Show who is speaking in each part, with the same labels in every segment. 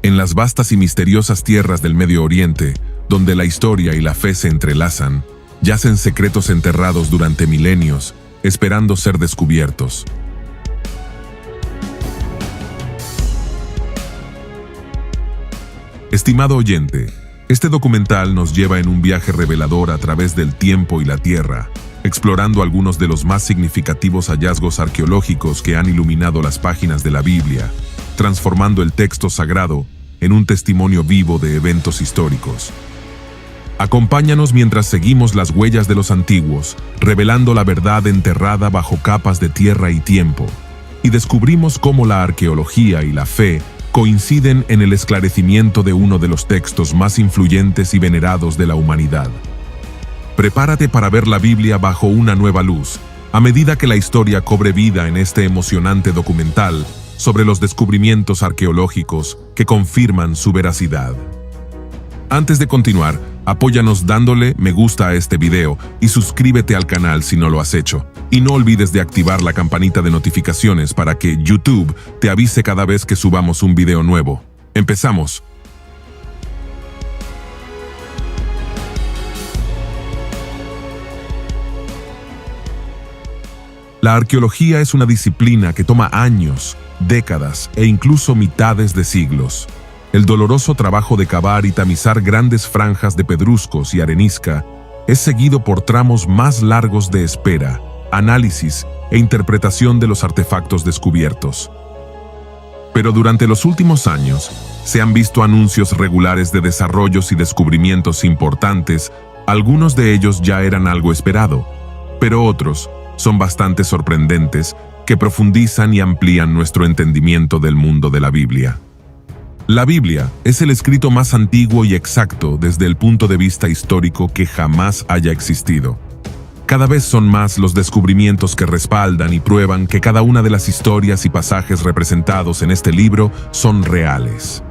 Speaker 1: En las vastas y misteriosas tierras del Medio Oriente, donde la historia y la fe se entrelazan, yacen secretos enterrados durante milenios, esperando ser descubiertos. Estimado oyente, este documental nos lleva en un viaje revelador a través del tiempo y la tierra, explorando algunos de los más significativos hallazgos arqueológicos que han iluminado las páginas de la Biblia, transformando el texto sagrado en un testimonio vivo de eventos históricos. Acompáñanos mientras seguimos las huellas de los antiguos, revelando la verdad enterrada bajo capas de tierra y tiempo, y descubrimos cómo la arqueología y la fe coinciden en el esclarecimiento de uno de los textos más influyentes y venerados de la humanidad. Prepárate para ver la Biblia bajo una nueva luz, a medida que la historia cobre vida en este emocionante documental sobre los descubrimientos arqueológicos que confirman su veracidad. Antes de continuar, apóyanos dándole me gusta a este video y suscríbete al canal si no lo has hecho. Y no olvides de activar la campanita de notificaciones para que YouTube te avise cada vez que subamos un video nuevo. ¡Empezamos! La arqueología es una disciplina que toma años, décadas e incluso mitades de siglos. El doloroso trabajo de cavar y tamizar grandes franjas de pedruscos y arenisca es seguido por tramos más largos de espera, análisis e interpretación de los artefactos descubiertos. Pero durante los últimos años, se han visto anuncios regulares de desarrollos y descubrimientos importantes. Algunos de ellos ya eran algo esperado, pero otros son bastante sorprendentes que profundizan y amplían nuestro entendimiento del mundo de la Biblia. La Biblia es el escrito más antiguo y exacto desde el punto de vista histórico que jamás haya existido. Cada vez son más los descubrimientos que respaldan y prueban que cada una de las historias y pasajes representados en este libro son reales.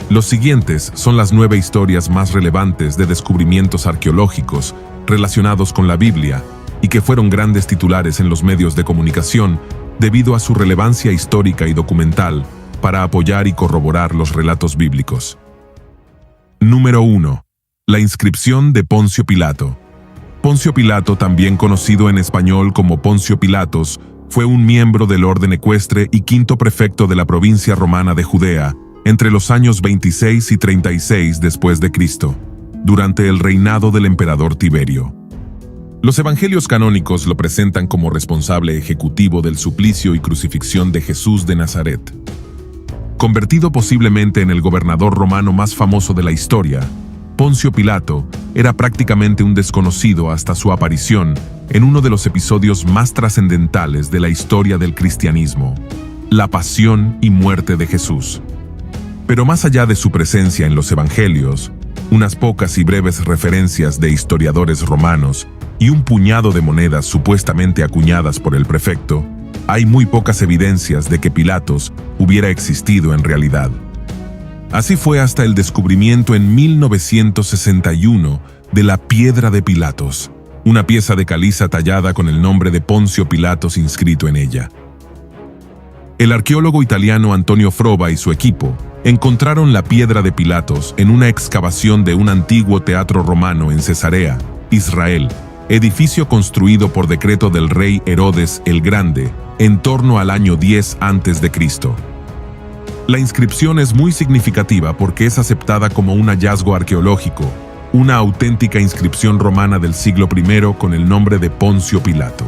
Speaker 1: Los siguientes son las 9 historias más relevantes de descubrimientos arqueológicos relacionados con la Biblia y que fueron grandes titulares en los medios de comunicación debido a su relevancia histórica y documental para apoyar y corroborar los relatos bíblicos. Número 1. La inscripción de Poncio Pilato. Poncio Pilato, también conocido en español como Poncio Pilatos, fue un miembro del orden ecuestre y quinto prefecto de la provincia romana de Judea entre los años 26 y 36 después de Cristo, durante el reinado del emperador Tiberio. Los evangelios canónicos lo presentan como responsable ejecutivo del suplicio y crucifixión de Jesús de Nazaret. Convertido posiblemente en el gobernador romano más famoso de la historia, Poncio Pilato era prácticamente un desconocido hasta su aparición en uno de los episodios más trascendentales de la historia del cristianismo, la pasión y muerte de Jesús. Pero más allá de su presencia en los evangelios, unas pocas y breves referencias de historiadores romanos y un puñado de monedas supuestamente acuñadas por el prefecto, hay muy pocas evidencias de que Pilatos hubiera existido en realidad. Así fue hasta el descubrimiento en 1961 de la Piedra de Pilatos, una pieza de caliza tallada con el nombre de Poncio Pilatos inscrito en ella. El arqueólogo italiano Antonio Frova y su equipo encontraron la Piedra de Pilatos en una excavación de un antiguo teatro romano en Cesarea, Israel, edificio construido por decreto del rey Herodes el Grande en torno al año 10 a.C. La inscripción es muy significativa porque es aceptada como un hallazgo arqueológico, una auténtica inscripción romana del siglo I con el nombre de Poncio Pilato.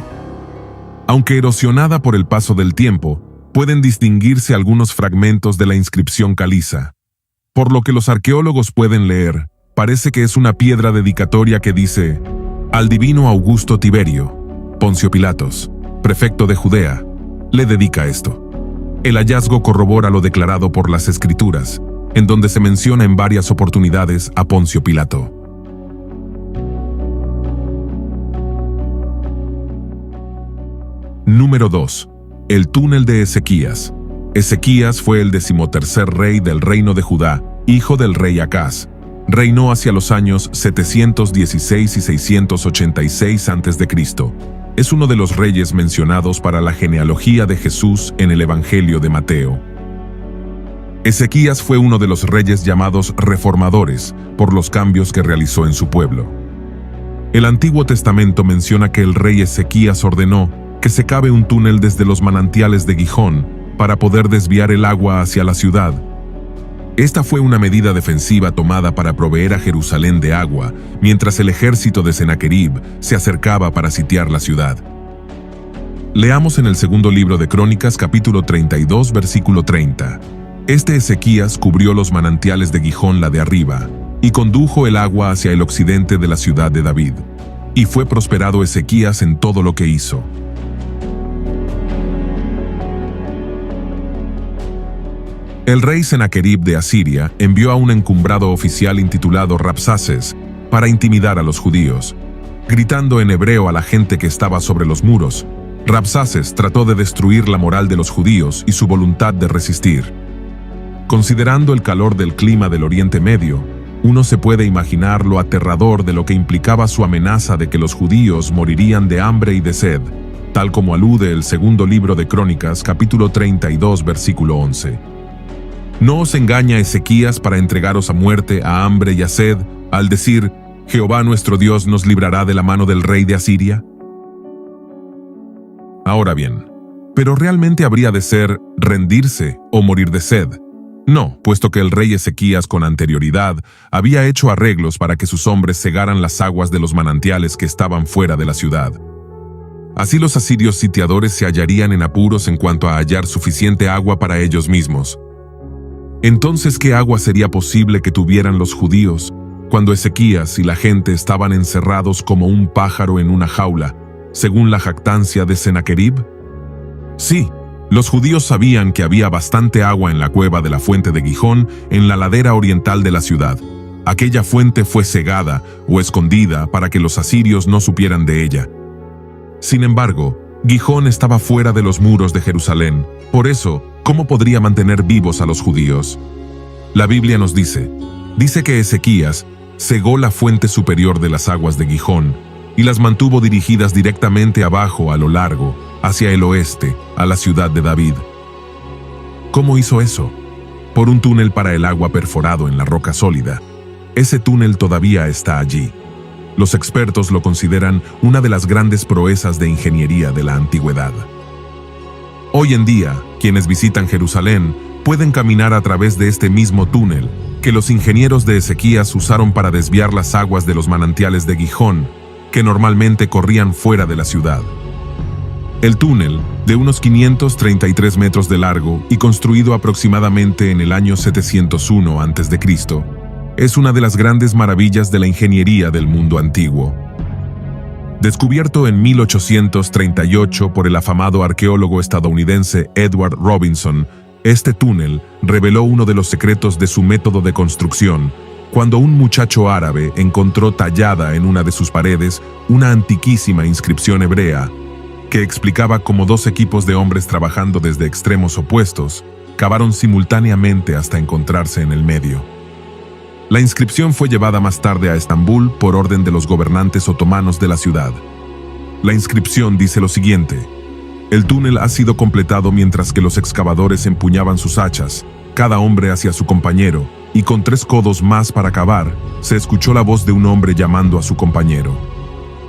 Speaker 1: Aunque erosionada por el paso del tiempo, pueden distinguirse algunos fragmentos de la inscripción caliza. Por lo que los arqueólogos pueden leer, parece que es una piedra dedicatoria que dice: al divino Augusto Tiberio, Poncio Pilatos, prefecto de Judea, le dedica esto. El hallazgo corrobora lo declarado por las Escrituras, en donde se menciona en varias oportunidades a Poncio Pilato. Número 2. El túnel de Ezequías. Ezequías fue el 13º rey del reino de Judá, hijo del rey Acaz. Reinó hacia los años 716 y 686 a.C. Es uno de los reyes mencionados para la genealogía de Jesús en el Evangelio de Mateo. Ezequías fue uno de los reyes llamados reformadores por los cambios que realizó en su pueblo. El Antiguo Testamento menciona que el rey Ezequías ordenó que se cave un túnel desde los manantiales de Gijón para poder desviar el agua hacia la ciudad. Esta fue una medida defensiva tomada para proveer a Jerusalén de agua, mientras el ejército de Sennacherib se acercaba para sitiar la ciudad. Leamos en el segundo libro de Crónicas, capítulo 32, versículo 30. Este Ezequías cubrió los manantiales de Gijón la de arriba, y condujo el agua hacia el occidente de la ciudad de David. Y fue prosperado Ezequías en todo lo que hizo. El rey Sennacherib de Asiria envió a un encumbrado oficial intitulado Rabsaces para intimidar a los judíos. Gritando en hebreo a la gente que estaba sobre los muros, Rabsaces trató de destruir la moral de los judíos y su voluntad de resistir. Considerando el calor del clima del Oriente Medio, uno se puede imaginar lo aterrador de lo que implicaba su amenaza de que los judíos morirían de hambre y de sed, tal como alude el segundo libro de Crónicas, capítulo 32, versículo 11. No os engaña Ezequías para entregaros a muerte, a hambre y a sed, al decir, Jehová nuestro Dios nos librará de la mano del rey de Asiria. Ahora bien, ¿pero realmente habría de ser rendirse o morir de sed? No, puesto que el rey Ezequías con anterioridad había hecho arreglos para que sus hombres cegaran las aguas de los manantiales que estaban fuera de la ciudad. Así los asirios sitiadores se hallarían en apuros en cuanto a hallar suficiente agua para ellos mismos. Entonces, ¿qué agua sería posible que tuvieran los judíos cuando Ezequías y la gente estaban encerrados como un pájaro en una jaula, según la jactancia de Sennacherib? Sí, los judíos sabían que había bastante agua en la cueva de la fuente de Gijón en la ladera oriental de la ciudad. Aquella fuente fue cegada o escondida para que los asirios no supieran de ella. Sin embargo, Gijón estaba fuera de los muros de Jerusalén. Por eso, ¿cómo podría mantener vivos a los judíos? La Biblia nos dice que Ezequías cegó la fuente superior de las aguas de Gijón y las mantuvo dirigidas directamente abajo a lo largo, hacia el oeste, a la ciudad de David. ¿Cómo hizo eso? Por un túnel para el agua perforado en la roca sólida. Ese túnel todavía está allí. Los expertos lo consideran una de las grandes proezas de ingeniería de la antigüedad. Hoy en día, quienes visitan Jerusalén pueden caminar a través de este mismo túnel que los ingenieros de Ezequías usaron para desviar las aguas de los manantiales de Gijón, que normalmente corrían fuera de la ciudad. El túnel, de unos 533 metros de largo y construido aproximadamente en el año 701 a.C., es una de las grandes maravillas de la ingeniería del mundo antiguo. Descubierto en 1838 por el afamado arqueólogo estadounidense Edward Robinson, este túnel reveló uno de los secretos de su método de construcción, cuando un muchacho árabe encontró tallada en una de sus paredes una antiquísima inscripción hebrea que explicaba cómo dos equipos de hombres trabajando desde extremos opuestos cavaron simultáneamente hasta encontrarse en el medio. La inscripción fue llevada más tarde a Estambul por orden de los gobernantes otomanos de la ciudad. La inscripción dice lo siguiente: el túnel ha sido completado mientras que los excavadores empuñaban sus hachas, cada hombre hacia su compañero, y con 3 codos más para cavar, se escuchó la voz de un hombre llamando a su compañero.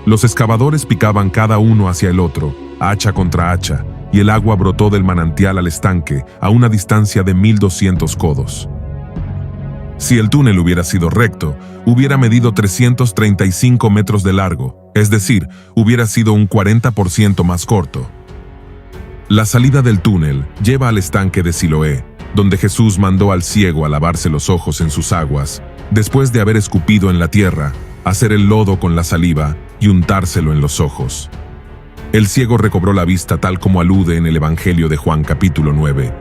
Speaker 1: Los excavadores picaban cada uno hacia el otro, hacha contra hacha, y el agua brotó del manantial al estanque a una distancia de 1200 codos. Si el túnel hubiera sido recto, hubiera medido 335 metros de largo, es decir, hubiera sido un 40% más corto. La salida del túnel lleva al estanque de Siloé, donde Jesús mandó al ciego a lavarse los ojos en sus aguas, después de haber escupido en la tierra, hacer el lodo con la saliva y untárselo en los ojos. El ciego recobró la vista tal como alude en el Evangelio de Juan capítulo 9.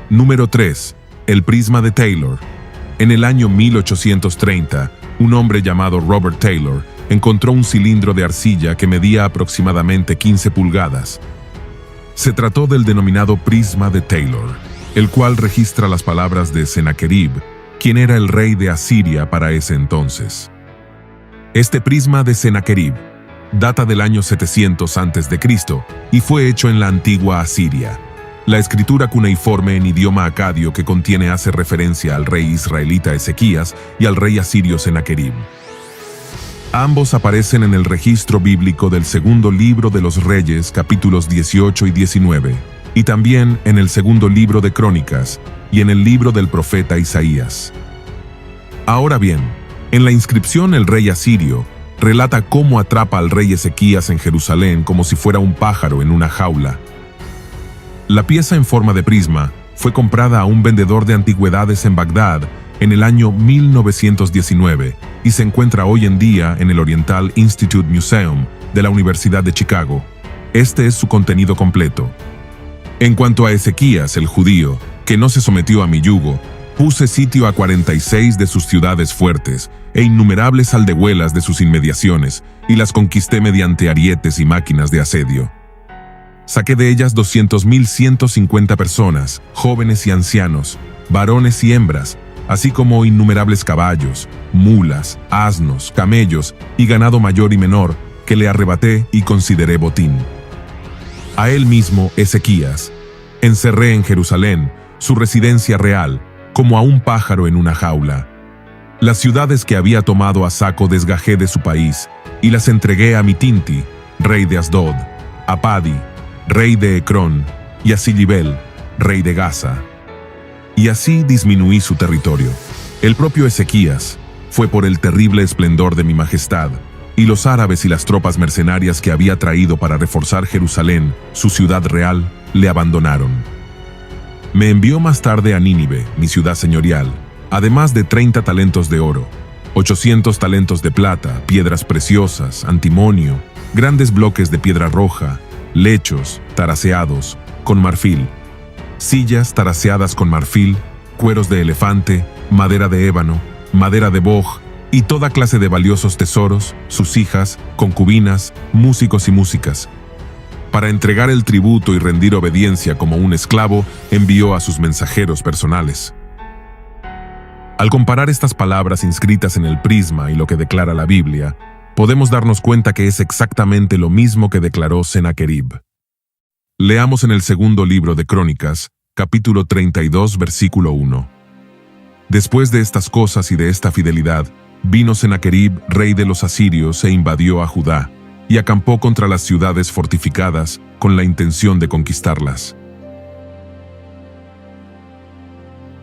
Speaker 1: Número 3. El prisma de Taylor. En el año 1830, un hombre llamado Robert Taylor encontró un cilindro de arcilla que medía aproximadamente 15 pulgadas. Se trató del denominado prisma de Taylor, el cual registra las palabras de Sennacherib, quien era el rey de Asiria para ese entonces. Este prisma de Sennacherib data del año 700 a.C. y fue hecho en la antigua Asiria. La escritura cuneiforme en idioma acadio que contiene hace referencia al rey israelita Ezequías y al rey asirio Sennacherib. Ambos aparecen en el registro bíblico del segundo libro de los Reyes, capítulos 18 y 19, y también en el segundo libro de Crónicas y en el libro del profeta Isaías. Ahora bien, en la inscripción el rey asirio relata cómo atrapa al rey Ezequías en Jerusalén como si fuera un pájaro en una jaula. La pieza en forma de prisma fue comprada a un vendedor de antigüedades en Bagdad en el año 1919 y se encuentra hoy en día en el Oriental Institute Museum de la Universidad de Chicago. Este es su contenido completo. En cuanto a Ezequías, el judío, que no se sometió a mi yugo, puse sitio a 46 de sus ciudades fuertes e innumerables aldehuelas de sus inmediaciones, y las conquisté mediante arietes y máquinas de asedio. Saqué de ellas 200.150 personas, jóvenes y ancianos, varones y hembras, así como innumerables caballos, mulas, asnos, camellos y ganado mayor y menor, que le arrebaté y consideré botín. A él mismo, Ezequías, encerré en Jerusalén, su residencia real, como a un pájaro en una jaula. Las ciudades que había tomado a saco desgajé de su país, y las entregué a Mitinti, rey de Asdod, a Padi, rey de Ecrón, y a Silibel, rey de Gaza. Y así disminuí su territorio. El propio Ezequías fue por el terrible esplendor de mi majestad, y los árabes y las tropas mercenarias que había traído para reforzar Jerusalén, su ciudad real, le abandonaron. Me envió más tarde a Nínive, mi ciudad señorial, además de 30 talentos de oro, 800 talentos de plata, piedras preciosas, antimonio, grandes bloques de piedra roja, lechos, taraceados, con marfil, sillas taraceadas con marfil, cueros de elefante, madera de ébano, madera de boj, y toda clase de valiosos tesoros, sus hijas, concubinas, músicos y músicas. Para entregar el tributo y rendir obediencia como un esclavo, envió a sus mensajeros personales. Al comparar estas palabras inscritas en el prisma y lo que declara la Biblia, podemos darnos cuenta que es exactamente lo mismo que declaró Sennacherib. Leamos en el segundo libro de Crónicas, capítulo 32, versículo 1. Después de estas cosas y de esta fidelidad, vino Sennacherib, rey de los asirios, e invadió a Judá, y acampó contra las ciudades fortificadas con la intención de conquistarlas.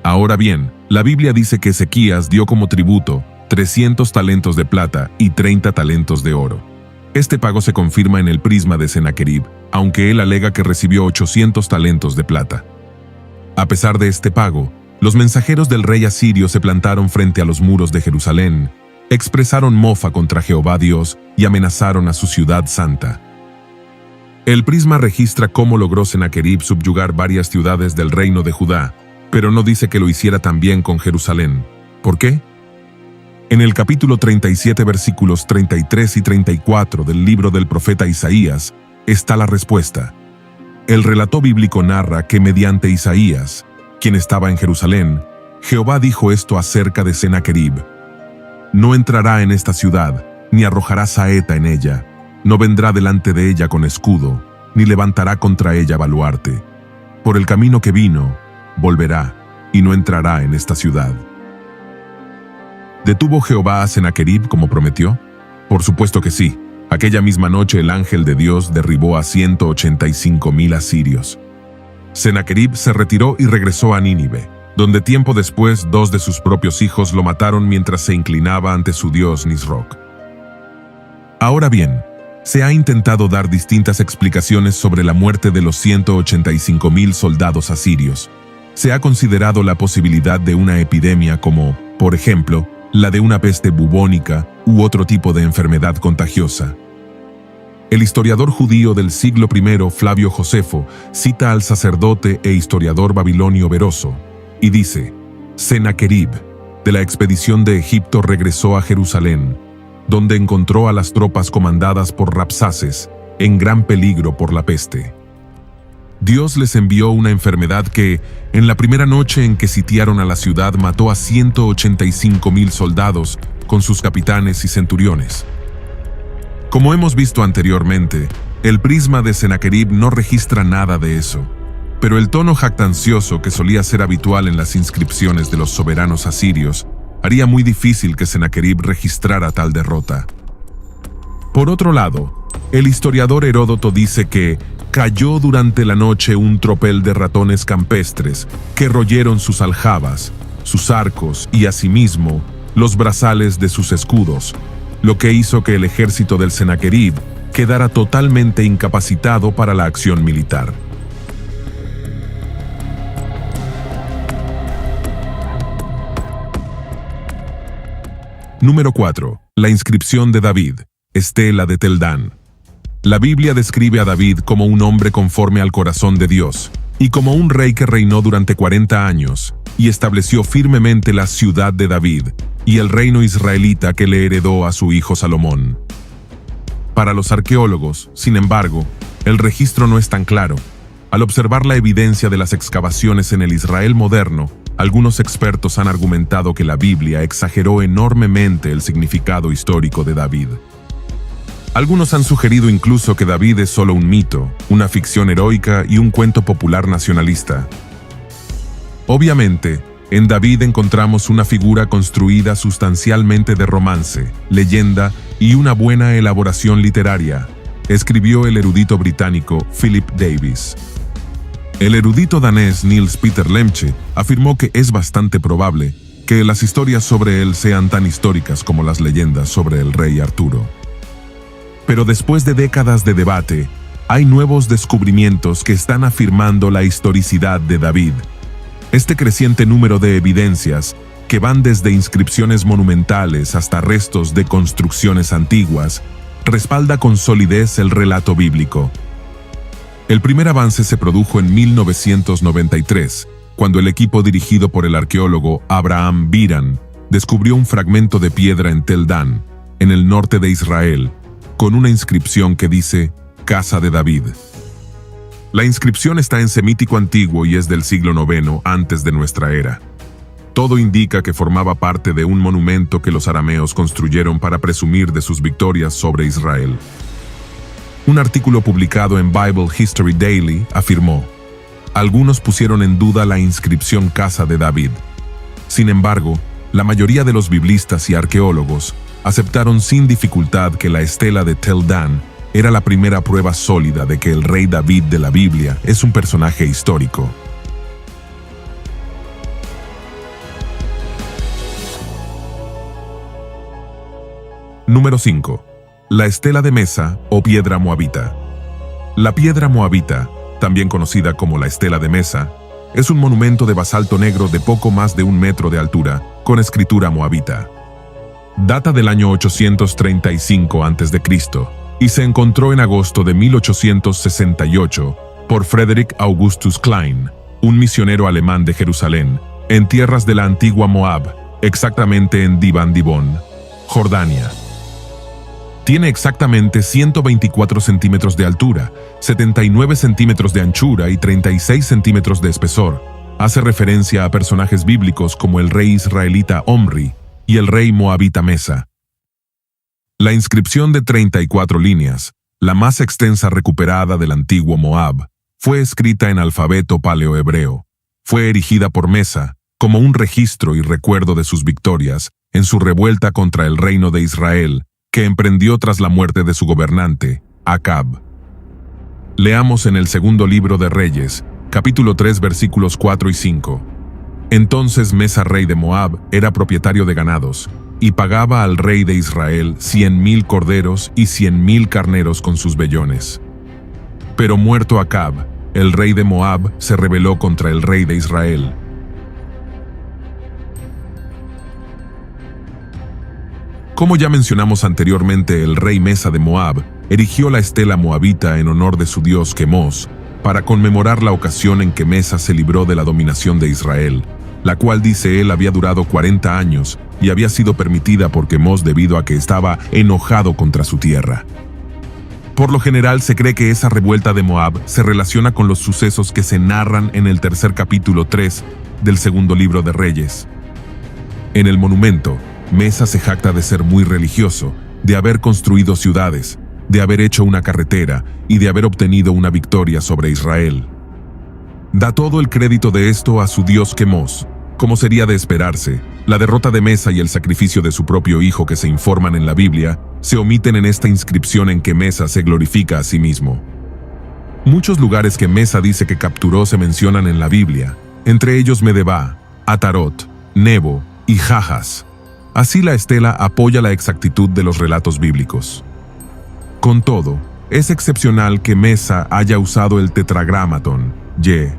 Speaker 1: Ahora bien, la Biblia dice que Ezequías dio como tributo 300 talentos de plata y 30 talentos de oro. Este pago se confirma en el prisma de Sennacherib, aunque él alega que recibió 800 talentos de plata. A pesar de este pago, los mensajeros del rey asirio se plantaron frente a los muros de Jerusalén, expresaron mofa contra Jehová Dios y amenazaron a su ciudad santa. El prisma registra cómo logró Sennacherib subyugar varias ciudades del reino de Judá, pero no dice que lo hiciera también con Jerusalén. ¿Por qué? En el capítulo 37, versículos 33 y 34 del libro del profeta Isaías, está la respuesta. El relato bíblico narra que mediante Isaías, quien estaba en Jerusalén, Jehová dijo esto acerca de Sennacherib: no entrará en esta ciudad, ni arrojará saeta en ella, no vendrá delante de ella con escudo, ni levantará contra ella baluarte. Por el camino que vino, volverá, y no entrará en esta ciudad. ¿Detuvo Jehová a Sennacherib como prometió? Por supuesto que sí. Aquella misma noche el ángel de Dios derribó a 185,000 asirios. Sennacherib se retiró y regresó a Nínive, donde tiempo después 2 de sus propios hijos lo mataron mientras se inclinaba ante su dios Nisroch. Ahora bien, se ha intentado dar distintas explicaciones sobre la muerte de los 185,000 soldados asirios. Se ha considerado la posibilidad de una epidemia como, por ejemplo, la de una peste bubónica u otro tipo de enfermedad contagiosa. El historiador judío del siglo I, Flavio Josefo, cita al sacerdote e historiador babilonio Beroso, y dice: Sennacherib, de la expedición de Egipto, regresó a Jerusalén, donde encontró a las tropas comandadas por Rabsaces, en gran peligro por la peste. Dios les envió una enfermedad que, en la primera noche en que sitiaron a la ciudad, mató a 185,000 soldados con sus capitanes y centuriones. Como hemos visto anteriormente, el prisma de Sennacherib no registra nada de eso, pero el tono jactancioso que solía ser habitual en las inscripciones de los soberanos asirios haría muy difícil que Sennacherib registrara tal derrota. Por otro lado, el historiador Heródoto dice que cayó durante la noche un tropel de ratones campestres que royeron sus aljabas, sus arcos y asimismo los brazales de sus escudos, lo que hizo que el ejército del Sennacherib quedara totalmente incapacitado para la acción militar. Número 4. La inscripción de David, Estela de Tel Dan. La Biblia describe a David como un hombre conforme al corazón de Dios, y como un rey que reinó durante 40 años, y estableció firmemente la ciudad de David, y el reino israelita que le heredó a su hijo Salomón. Para los arqueólogos, sin embargo, el registro no es tan claro. Al observar la evidencia de las excavaciones en el Israel moderno, algunos expertos han argumentado que la Biblia exageró enormemente el significado histórico de David. Algunos han sugerido incluso que David es solo un mito, una ficción heroica y un cuento popular nacionalista. Obviamente, en David encontramos una figura construida sustancialmente de romance, leyenda y una buena elaboración literaria, escribió el erudito británico Philip Davis. El erudito danés Niels Peter Lemche afirmó que es bastante probable que las historias sobre él sean tan históricas como las leyendas sobre el rey Arturo. Pero después de décadas de debate, hay nuevos descubrimientos que están afirmando la historicidad de David. Este creciente número de evidencias, que van desde inscripciones monumentales hasta restos de construcciones antiguas, respalda con solidez el relato bíblico. El primer avance se produjo en 1993, cuando el equipo dirigido por el arqueólogo Abraham Biran descubrió un fragmento de piedra en Tel Dan, en el norte de Israel, con una inscripción que dice Casa de David. La inscripción está en semítico antiguo y es del siglo IX antes de nuestra era. Todo indica que formaba parte de un monumento que los arameos construyeron para presumir de sus victorias sobre Israel. Un artículo publicado en Bible History Daily afirmó: algunos pusieron en duda la inscripción Casa de David. Sin embargo, la mayoría de los biblistas y arqueólogos aceptaron sin dificultad que la estela de Tel Dan era la primera prueba sólida de que el rey David de la Biblia es un personaje histórico. Número 5. La estela de Mesa o piedra moabita. La piedra moabita, también conocida como la estela de Mesa, es un monumento de basalto negro de poco más de 1 metro de altura, con escritura moabita. Data del año 835 a.C. y se encontró en agosto de 1868 por Frederick Augustus Klein, un misionero alemán de Jerusalén, en tierras de la antigua Moab, exactamente en Divan Dibón, Jordania. Tiene exactamente 124 centímetros de altura, 79 centímetros de anchura y 36 centímetros de espesor. Hace referencia a personajes bíblicos como el rey israelita Omri y el rey moabita Mesa. La inscripción de 34 líneas, la más extensa recuperada del antiguo Moab, fue escrita en alfabeto paleohebreo. Fue erigida por Mesa como un registro y recuerdo de sus victorias en su revuelta contra el reino de Israel, que emprendió tras la muerte de su gobernante, Acab. Leamos en el segundo libro de Reyes, capítulo 3, versículos 4 y 5. Entonces Mesa, rey de Moab, era propietario de ganados, y pagaba al rey de Israel 100,000 corderos y 100,000 carneros con sus vellones. Pero muerto Acab, el rey de Moab se rebeló contra el rey de Israel. Como ya mencionamos anteriormente, el rey Mesa de Moab erigió la estela moabita en honor de su dios Quemos, para conmemorar la ocasión en que Mesa se libró de la dominación de Israel, la cual dice él había durado 40 años y había sido permitida por Quemos debido a que estaba enojado contra su tierra. Por lo general se cree que esa revuelta de Moab se relaciona con los sucesos que se narran en el tercer capítulo 3 del segundo libro de Reyes. En el monumento, Mesa se jacta de ser muy religioso, de haber construido ciudades, de haber hecho una carretera y de haber obtenido una victoria sobre Israel. Da todo el crédito de esto a su dios Quemos. Como sería de esperarse, la derrota de Mesa y el sacrificio de su propio hijo que se informan en la Biblia se omiten en esta inscripción en que Mesa se glorifica a sí mismo. Muchos lugares que Mesa dice que capturó se mencionan en la Biblia, entre ellos Medeba, Atarot, Nebo y Jajas. Así la estela apoya la exactitud de los relatos bíblicos. Con todo, es excepcional que Mesa haya usado el tetragramaton, YHWH,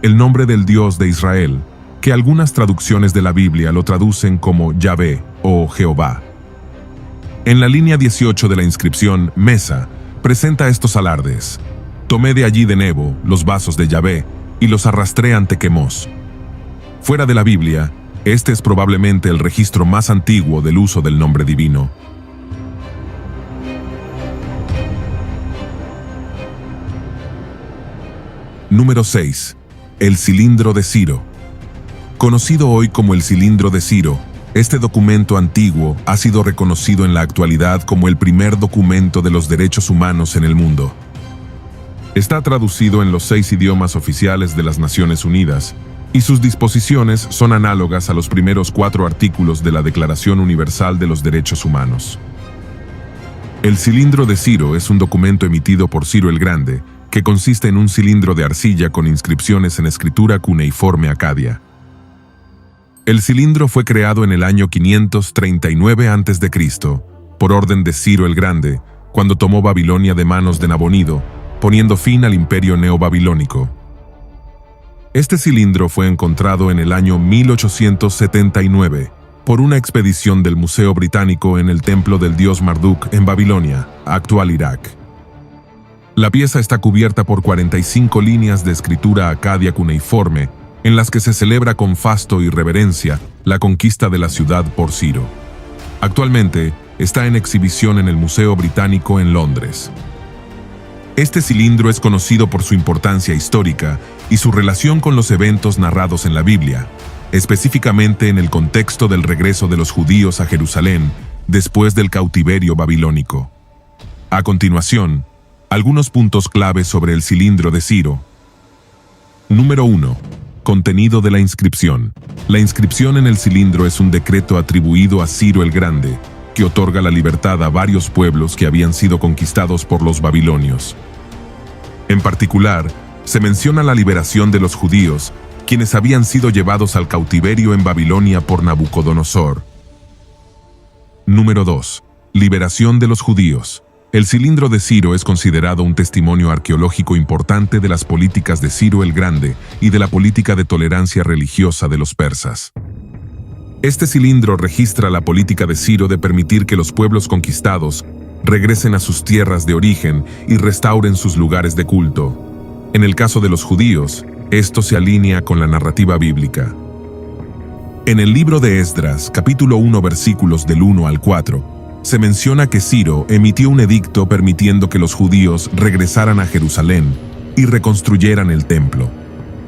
Speaker 1: el nombre del Dios de Israel, que algunas traducciones de la Biblia lo traducen como Yahvé o Jehová. En la línea 18 de la inscripción, Mesa presenta estos alardes: tomé de allí de Nebo los vasos de Yahvé y los arrastré ante Quemos. Fuera de la Biblia, este es probablemente el registro más antiguo del uso del nombre divino. Número 6. El cilindro de Ciro. Conocido hoy como el cilindro de Ciro, este documento antiguo ha sido reconocido en la actualidad como el primer documento de los derechos humanos en el mundo. Está traducido en los 6 idiomas oficiales de las Naciones Unidas, y sus disposiciones son análogas a los primeros 4 artículos de la Declaración Universal de los Derechos Humanos. El cilindro de Ciro es un documento emitido por Ciro el Grande, que consiste en un cilindro de arcilla con inscripciones en escritura cuneiforme acadia. El cilindro fue creado en el año 539 a.C., por orden de Ciro el Grande, cuando tomó Babilonia de manos de Nabonido, poniendo fin al imperio neobabilónico. Este cilindro fue encontrado en el año 1879 por una expedición del Museo Británico en el templo del dios Marduk en Babilonia, actual Irak. La pieza está cubierta por 45 líneas de escritura acadia cuneiforme, en las que se celebra con fasto y reverencia la conquista de la ciudad por Ciro. Actualmente está en exhibición en el Museo Británico en Londres. Este cilindro es conocido por su importancia histórica y su relación con los eventos narrados en la Biblia, específicamente en el contexto del regreso de los judíos a Jerusalén después del cautiverio babilónico. A continuación, algunos puntos clave sobre el cilindro de Ciro. Número 1. Contenido de la inscripción. La inscripción en el cilindro es un decreto atribuido a Ciro el Grande, que otorga la libertad a varios pueblos que habían sido conquistados por los babilonios. En particular, se menciona la liberación de los judíos, quienes habían sido llevados al cautiverio en Babilonia por Nabucodonosor. Número 2. Liberación de los judíos. El cilindro de Ciro es considerado un testimonio arqueológico importante de las políticas de Ciro el Grande y de la política de tolerancia religiosa de los persas. Este cilindro registra la política de Ciro de permitir que los pueblos conquistados regresen a sus tierras de origen y restauren sus lugares de culto. En el caso de los judíos, esto se alinea con la narrativa bíblica. En el libro de Esdras, capítulo 1, versículos del 1 al 4, se menciona que Ciro emitió un edicto permitiendo que los judíos regresaran a Jerusalén y reconstruyeran el templo.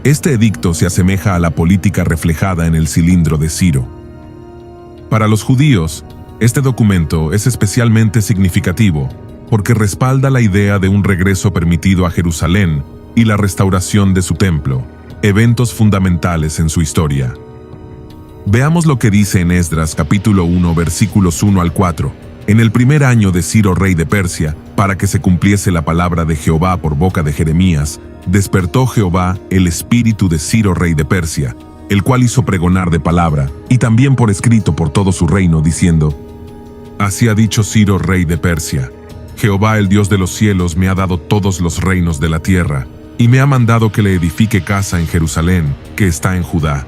Speaker 1: Este edicto se asemeja a la política reflejada en el cilindro de Ciro. Para los judíos, este documento es especialmente significativo porque respalda la idea de un regreso permitido a Jerusalén y la restauración de su templo, eventos fundamentales en su historia. Veamos lo que dice en Esdras capítulo 1 versículos 1 al 4. En el primer año de Ciro rey de Persia, para que se cumpliese la palabra de Jehová por boca de Jeremías, despertó Jehová el espíritu de Ciro rey de Persia, el cual hizo pregonar de palabra, y también por escrito por todo su reino, diciendo: Así ha dicho Ciro rey de Persia: Jehová el Dios de los cielos me ha dado todos los reinos de la tierra, y me ha mandado que le edifique casa en Jerusalén, que está en Judá.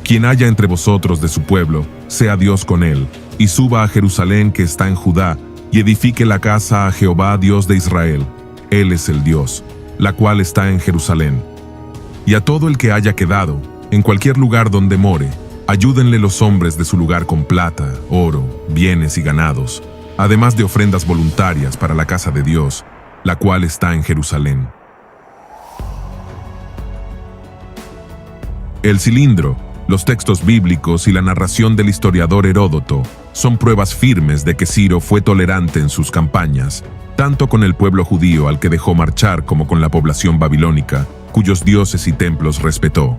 Speaker 1: Quien haya entre vosotros de su pueblo, sea Dios con él, y suba a Jerusalén que está en Judá, y edifique la casa a Jehová Dios de Israel. Él es el Dios, la cual está en Jerusalén. Y a todo el que haya quedado, en cualquier lugar donde more, ayúdenle los hombres de su lugar con plata, oro, bienes y ganados, además de ofrendas voluntarias para la casa de Dios, la cual está en Jerusalén. El cilindro, los textos bíblicos y la narración del historiador Heródoto son pruebas firmes de que Ciro fue tolerante en sus campañas, tanto con el pueblo judío al que dejó marchar como con la población babilónica, cuyos dioses y templos respetó.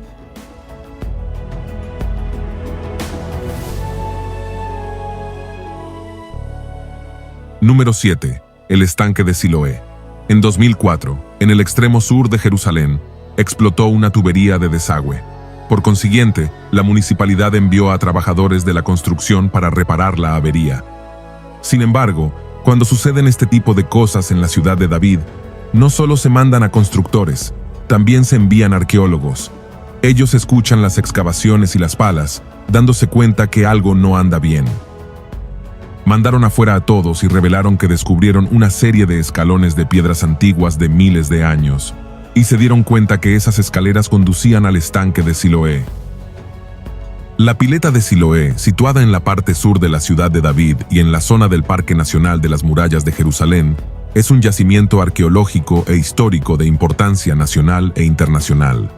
Speaker 1: Número 7. El estanque de Siloé. En 2004, en el extremo sur de Jerusalén, explotó una tubería de desagüe. Por consiguiente, la municipalidad envió a trabajadores de la construcción para reparar la avería. Sin embargo, cuando suceden este tipo de cosas en la ciudad de David, no solo se mandan a constructores, también se envían arqueólogos. Ellos escuchan las excavaciones y las palas, dándose cuenta que algo no anda bien. Mandaron afuera a todos y revelaron que descubrieron una serie de escalones de piedras antiguas de miles de años, y se dieron cuenta que esas escaleras conducían al estanque de Siloé. La pileta de Siloé, situada en la parte sur de la ciudad de David y en la zona del Parque Nacional de las Murallas de Jerusalén, es un yacimiento arqueológico e histórico de importancia nacional e internacional.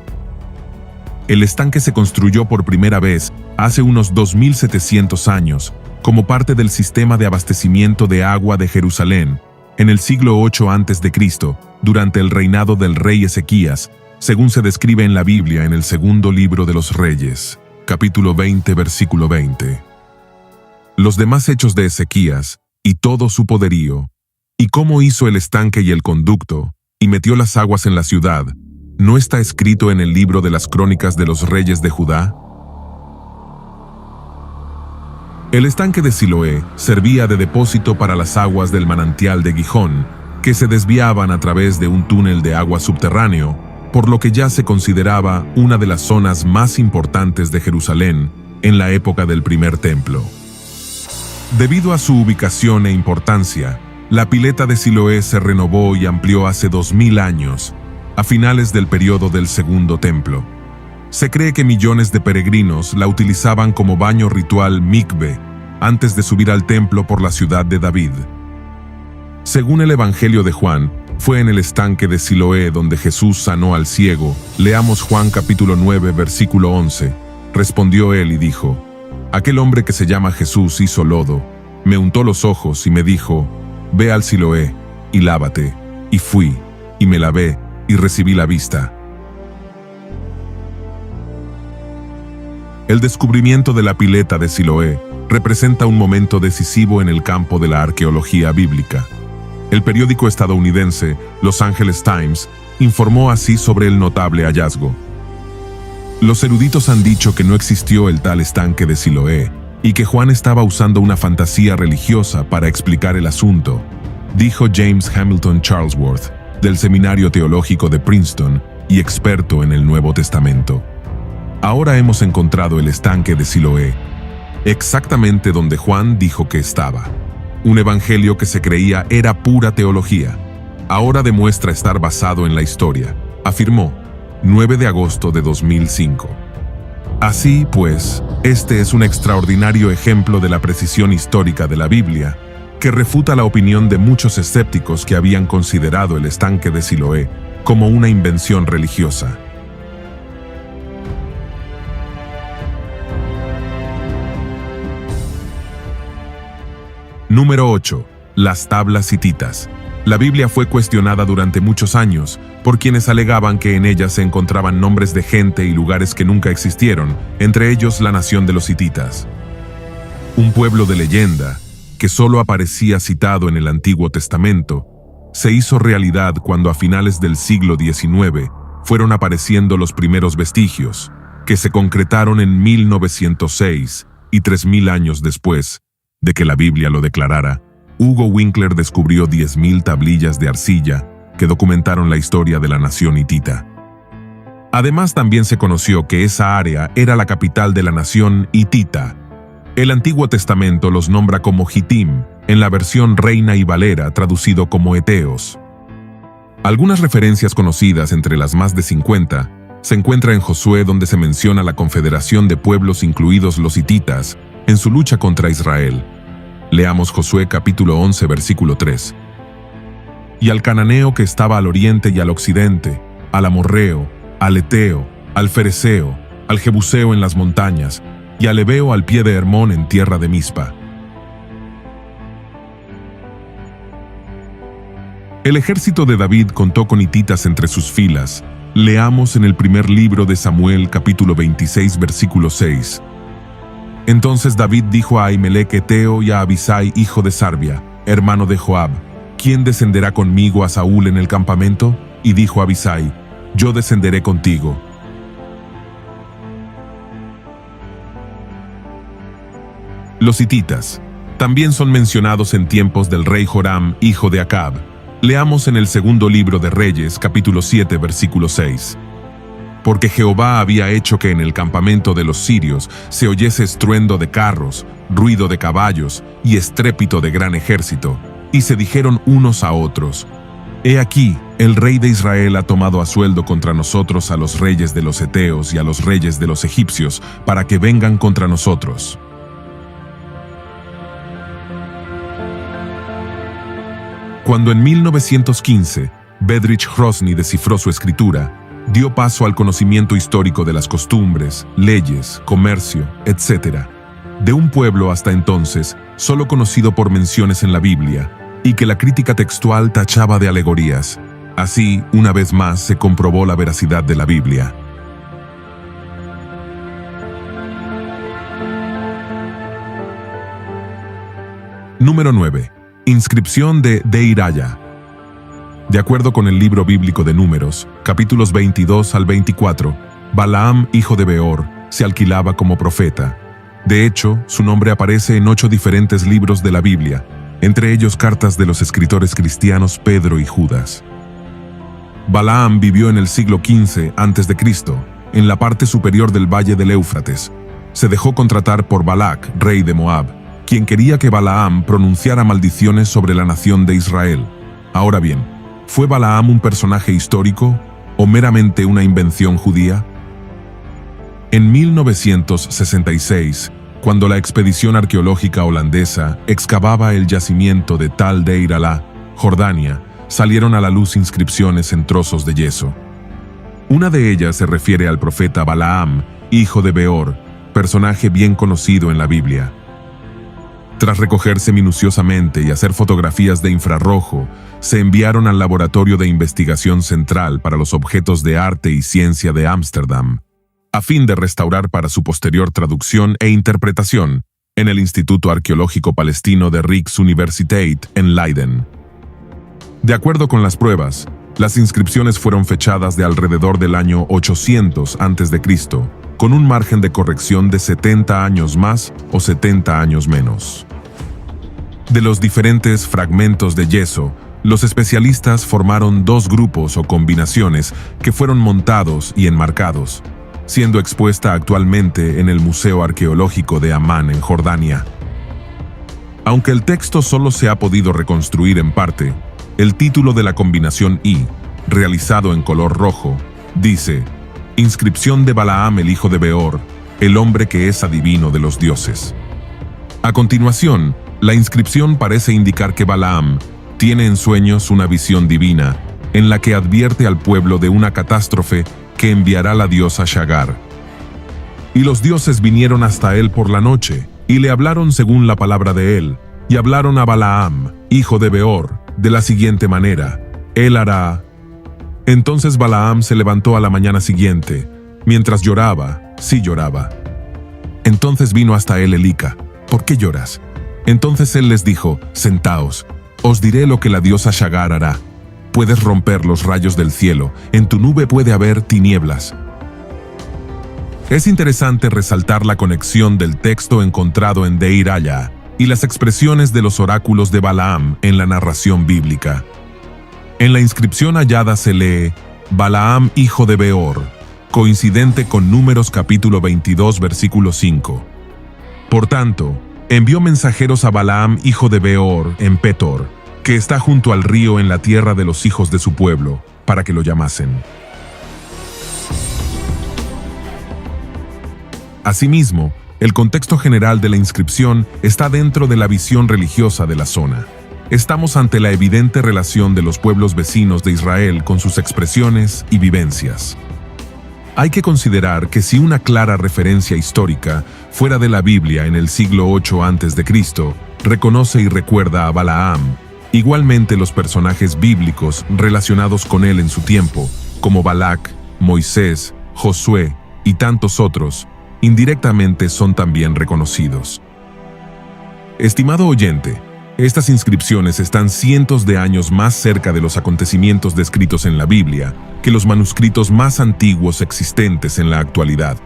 Speaker 1: El estanque se construyó por primera vez hace unos 2700 años, como parte del sistema de abastecimiento de agua de Jerusalén, en el siglo 8 a.C., durante el reinado del rey Ezequías, según se describe en la Biblia en el segundo libro de los Reyes, capítulo 20, versículo 20. Los demás hechos de Ezequías, y todo su poderío, y cómo hizo el estanque y el conducto, y metió las aguas en la ciudad, ¿no está escrito en el libro de las crónicas de los reyes de Judá? El estanque de Siloé servía de depósito para las aguas del manantial de Gijón, que se desviaban a través de un túnel de agua subterráneo, por lo que ya se consideraba una de las zonas más importantes de Jerusalén en la época del primer templo. Debido a su ubicación e importancia, la pileta de Siloé se renovó y amplió hace 2000 años, a finales del periodo del segundo templo. Se cree que millones de peregrinos la utilizaban como baño ritual mikve antes de subir al templo por la ciudad de David. Según el Evangelio de Juan, fue en el estanque de Siloé donde Jesús sanó al ciego. Leamos Juan capítulo 9, versículo 11. Respondió él y dijo: Aquel hombre que se llama Jesús hizo lodo, me untó los ojos y me dijo: Ve al Siloé y lávate. Y fui, y me lavé, y recibí la vista. El descubrimiento de la pileta de Siloé representa un momento decisivo en el campo de la arqueología bíblica. El periódico estadounidense Los Angeles Times informó así sobre el notable hallazgo. Los eruditos han dicho que no existió el tal estanque de Siloé y que Juan estaba usando una fantasía religiosa para explicar el asunto, dijo James Hamilton Charlesworth, del Seminario Teológico de Princeton y experto en el Nuevo Testamento. Ahora hemos encontrado el estanque de Siloé, exactamente donde Juan dijo que estaba. Un evangelio que se creía era pura teología. Ahora demuestra estar basado en la historia, afirmó, 9 de agosto de 2005. Así pues, este es un extraordinario ejemplo de la precisión histórica de la Biblia, que refuta la opinión de muchos escépticos que habían considerado el estanque de Siloé como una invención religiosa. Número 8. Las tablas hititas. La Biblia fue cuestionada durante muchos años por quienes alegaban que en ella se encontraban nombres de gente y lugares que nunca existieron, entre ellos la nación de los hititas. Un pueblo de leyenda, que solo aparecía citado en el Antiguo Testamento, se hizo realidad cuando a finales del siglo XIX fueron apareciendo los primeros vestigios, que se concretaron en 1906 y 3000 años después de que la Biblia lo declarara. Hugo Winkler descubrió 10.000 tablillas de arcilla que documentaron la historia de la nación hitita. Además, también se conoció que esa área era la capital de la nación hitita. El Antiguo Testamento los nombra como Hitim, en la versión Reina y Valera traducido como Eteos. Algunas referencias conocidas entre las más de 50 se encuentra en Josué, donde se menciona la confederación de pueblos incluidos los hititas en su lucha contra Israel. Leamos Josué capítulo 11 versículo 3. Y al cananeo que estaba al oriente y al occidente, al amorreo, al eteo, al fereceo, al jebuseo en las montañas, y al heveo al pie de Hermón en tierra de Mispa. El ejército de David contó con hititas entre sus filas. Leamos en el primer libro de Samuel, capítulo 26, versículo 6. Entonces David dijo a Ahimelech Eteo y a Abisai, hijo de Sarbia, hermano de Joab: ¿Quién descenderá conmigo a Saúl en el campamento? Y dijo Abisai: Yo descenderé contigo. Los hititas también son mencionados en tiempos del rey Joram, hijo de Acab. Leamos en el segundo libro de Reyes, capítulo 7, versículo 6. Porque Jehová había hecho que en el campamento de los sirios se oyese estruendo de carros, ruido de caballos y estrépito de gran ejército, y se dijeron unos a otros: He aquí, el rey de Israel ha tomado a sueldo contra nosotros a los reyes de los heteos y a los reyes de los egipcios, para que vengan contra nosotros. Cuando en 1915 Bedřich Hrozný descifró su escritura, dio paso al conocimiento histórico de las costumbres, leyes, comercio, etc., de un pueblo hasta entonces solo conocido por menciones en la Biblia, y que la crítica textual tachaba de alegorías. Así, una vez más, se comprobó la veracidad de la Biblia. Número 9. Inscripción de Deir-Aya. De acuerdo con el libro bíblico de Números, capítulos 22 al 24, Balaam, hijo de Beor, se alquilaba como profeta. De hecho, su nombre aparece en 8 diferentes libros de la Biblia, entre ellos cartas de los escritores cristianos Pedro y Judas. Balaam vivió en el siglo XV a.C., en la parte superior del valle del Éufrates. Se dejó contratar por Balac, rey de Moab, quien quería que Balaam pronunciara maldiciones sobre la nación de Israel. Ahora bien, ¿fue Balaam un personaje histórico o meramente una invención judía? En 1966, cuando la expedición arqueológica holandesa excavaba el yacimiento de Tal Deir Alá, Jordania, salieron a la luz inscripciones en trozos de yeso. Una de ellas se refiere al profeta Balaam, hijo de Beor, personaje bien conocido en la Biblia. Tras recogerse minuciosamente y hacer fotografías de infrarrojo, se enviaron al Laboratorio de Investigación Central para los Objetos de Arte y Ciencia de Ámsterdam, a fin de restaurar para su posterior traducción e interpretación en el Instituto Arqueológico Palestino de Rijksuniversiteit en Leiden. De acuerdo con las pruebas, las inscripciones fueron fechadas de alrededor del año 800 a.C., con un margen de corrección de 70 años más o 70 años menos. De los diferentes fragmentos de yeso, los especialistas formaron 2 grupos o combinaciones que fueron montados y enmarcados, siendo expuesta actualmente en el Museo Arqueológico de Amán en Jordania. Aunque el texto solo se ha podido reconstruir en parte, el título de la combinación I, realizado en color rojo, dice: Inscripción de Balaam el hijo de Beor, el hombre que es adivino de los dioses. A continuación, la inscripción parece indicar que Balaam tiene en sueños una visión divina, en la que advierte al pueblo de una catástrofe que enviará la diosa Shagar. Y los dioses vinieron hasta él por la noche, y le hablaron según la palabra de él, y hablaron a Balaam, hijo de Beor, de la siguiente manera: él hará. Entonces Balaam se levantó a la mañana siguiente, mientras lloraba, sí lloraba. Entonces vino hasta él Elica: ¿por qué lloras? Entonces él les dijo: sentaos, os diré lo que la diosa Shagar hará. Puedes romper los rayos del cielo, en tu nube puede haber tinieblas. Es interesante resaltar la conexión del texto encontrado en Deir-Aya y las expresiones de los oráculos de Balaam en la narración bíblica. En la inscripción hallada se lee: Balaam hijo de Beor, coincidente con Números capítulo 22 versículo 5. Por tanto, envió mensajeros a Balaam hijo de Beor en Petor, que está junto al río en la tierra de los hijos de su pueblo, para que lo llamasen. Asimismo, el contexto general de la inscripción está dentro de la visión religiosa de la zona. Estamos ante la evidente relación de los pueblos vecinos de Israel con sus expresiones y vivencias. Hay que considerar que si una clara referencia histórica fuera de la Biblia en el siglo VIII a.C. reconoce y recuerda a Balaam, Igualmente, los personajes bíblicos relacionados con él en su tiempo, como Balac, Moisés, Josué y tantos otros, indirectamente son también reconocidos. Estimado oyente, estas inscripciones están cientos de años más cerca de los acontecimientos descritos en la Biblia que los manuscritos más antiguos existentes en la actualidad.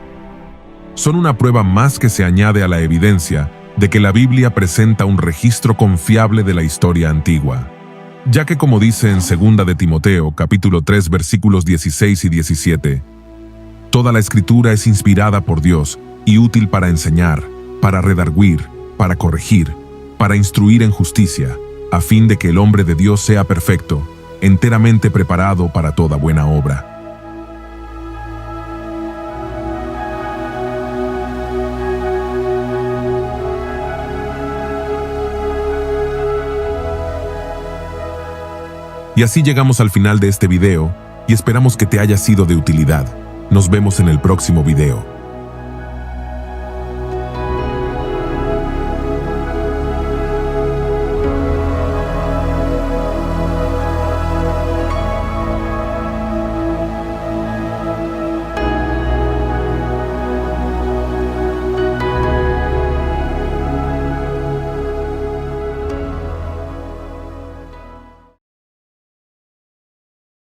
Speaker 1: Son una prueba más que se añade a la evidencia de que la Biblia presenta un registro confiable de la historia antigua, ya que, como dice en 2 de Timoteo, capítulo 3, versículos 16 y 17, toda la Escritura es inspirada por Dios y útil para enseñar, para redarguir, para corregir, para instruir en justicia, a fin de que el hombre de Dios sea perfecto, enteramente preparado para toda buena obra. Y así llegamos al final de este video y esperamos que te haya sido de utilidad. Nos vemos en el próximo video.